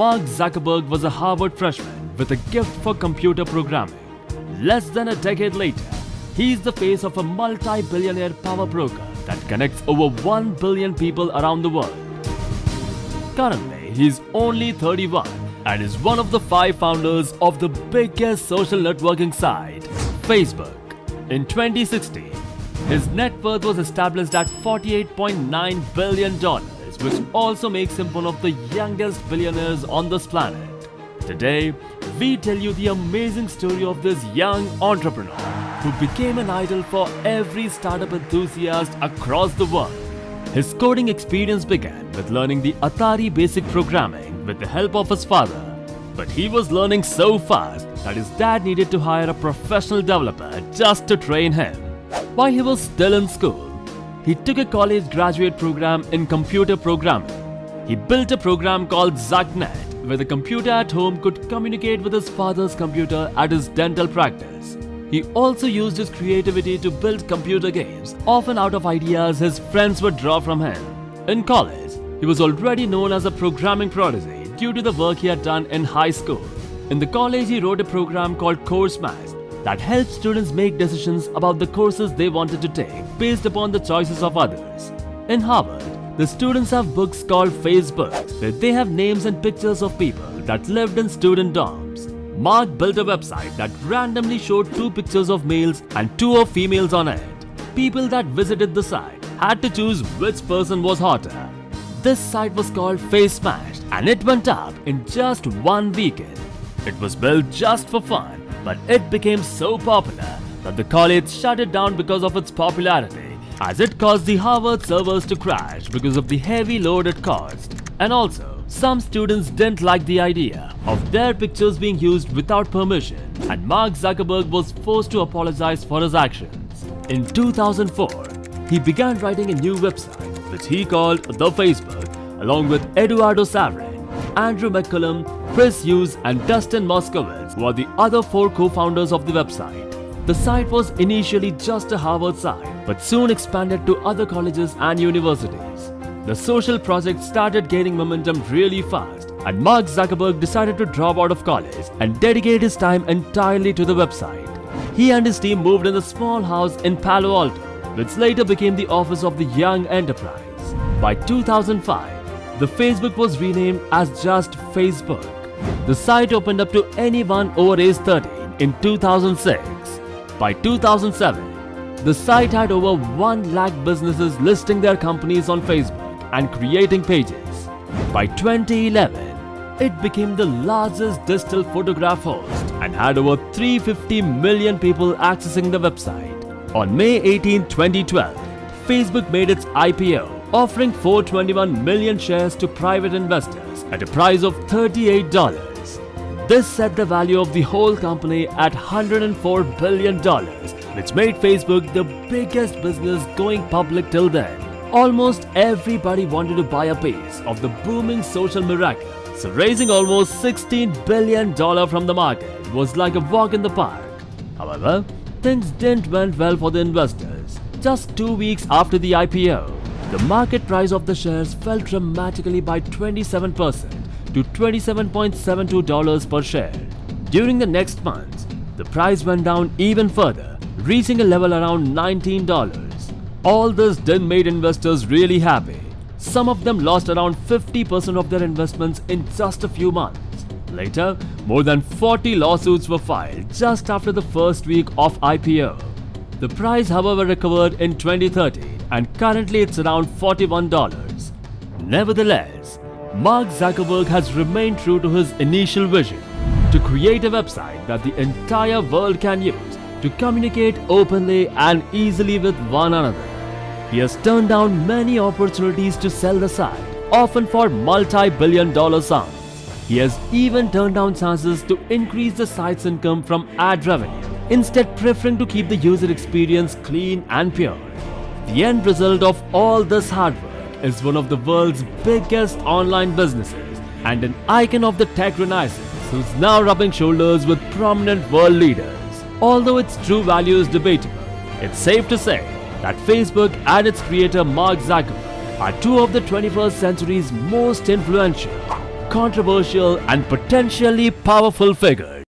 Mark Zuckerberg was a Harvard freshman with a gift for computer programming. Less than a decade later, he is the face of a multi-billionaire power broker that connects over 1 billion people around the world. Currently, he is only 31 and is one of the 5 founders of the biggest social networking site, Facebook. In 2016, his net worth was established at $48.9 billion, which also makes him one of the youngest billionaires on this planet. Today, we tell you the amazing story of this young entrepreneur who became an idol for every startup enthusiast across the world. His coding experience began with learning the Atari basic programming with the help of his father. But he was learning so fast that his dad needed to hire a professional developer just to train him. While he was still in school, he took a college graduate program in computer programming. He built a program called ZuckNet, where the computer at home could communicate with his father's computer at his dental practice. He also used his creativity to build computer games, often out of ideas his friends would draw from him. In college, he was already known as a programming prodigy due to the work he had done in high school. In the college, he wrote a program called CourseMatch that helped students make decisions about the courses they wanted to take based upon the choices of others. In Harvard, the students have books called Facebooks where they have names and pictures of people that lived in student dorms. Mark built a website that randomly showed 2 pictures of males and 2 of females on it. People that visited the site had to choose which person was hotter. This site was called FaceMatch and it went up in just 1 weekend. It was built just for fun, but it became so popular that the college shut it down because of its popularity, as it caused the Harvard servers to crash because of the heavy load it caused. And also, some students didn't like the idea of their pictures being used without permission, and Mark Zuckerberg was forced to apologize for his actions. In 2004, he began writing a new website, which he called The Facebook, along with Eduardo Saverin, Andrew McCullum, Chris Hughes and Dustin Moskowitz were the other 4 co-founders of the website. The site was initially just a Harvard site, but soon expanded to other colleges and universities. The social project started gaining momentum really fast, and Mark Zuckerberg decided to drop out of college and dedicate his time entirely to the website. He and his team moved in a small house in Palo Alto, which later became the office of the Young Enterprise. By 2005, the Facebook was renamed as just Facebook. The site opened up to anyone over age 13 in 2006. By 2007, the site had over 1 lakh businesses listing their companies on Facebook and creating pages. By 2011, it became the largest digital photograph host and had over 350 million people accessing the website. On May 18, 2012, Facebook made its IPO, offering 421 million shares to private investors at a price of $38. This set the value of the whole company at $104 billion, which made Facebook the biggest business going public till then. Almost everybody wanted to buy a piece of the booming social miracle, so raising almost $16 billion from the market was like a walk in the park. However, things didn't went well for the investors. Just 2 weeks after the IPO, the market price of the shares fell dramatically by 27% to $27.72 per share. During the next months, the price went down even further, reaching a level around $19. All this didn't make investors really happy. Some of them lost around 50% of their investments in just a few months. Later, more than 40 lawsuits were filed just after the first week of IPO. The price, however, recovered in 2013 and currently it's around $41. Nevertheless, Mark Zuckerberg has remained true to his initial vision to create a website that the entire world can use to communicate openly and easily with one another. He has turned down many opportunities to sell the site, often for multi-billion-dollar sums. He has even turned down chances to increase the site's income from ad revenue, instead preferring to keep the user experience clean and pure. The end result of all this hard work is one of the world's biggest online businesses and an icon of the tech renaissance who's now rubbing shoulders with prominent world leaders. Although its true value is debatable, it's safe to say that Facebook and its creator Mark Zuckerberg are 2 of the 21st century's most influential, controversial and potentially powerful figures.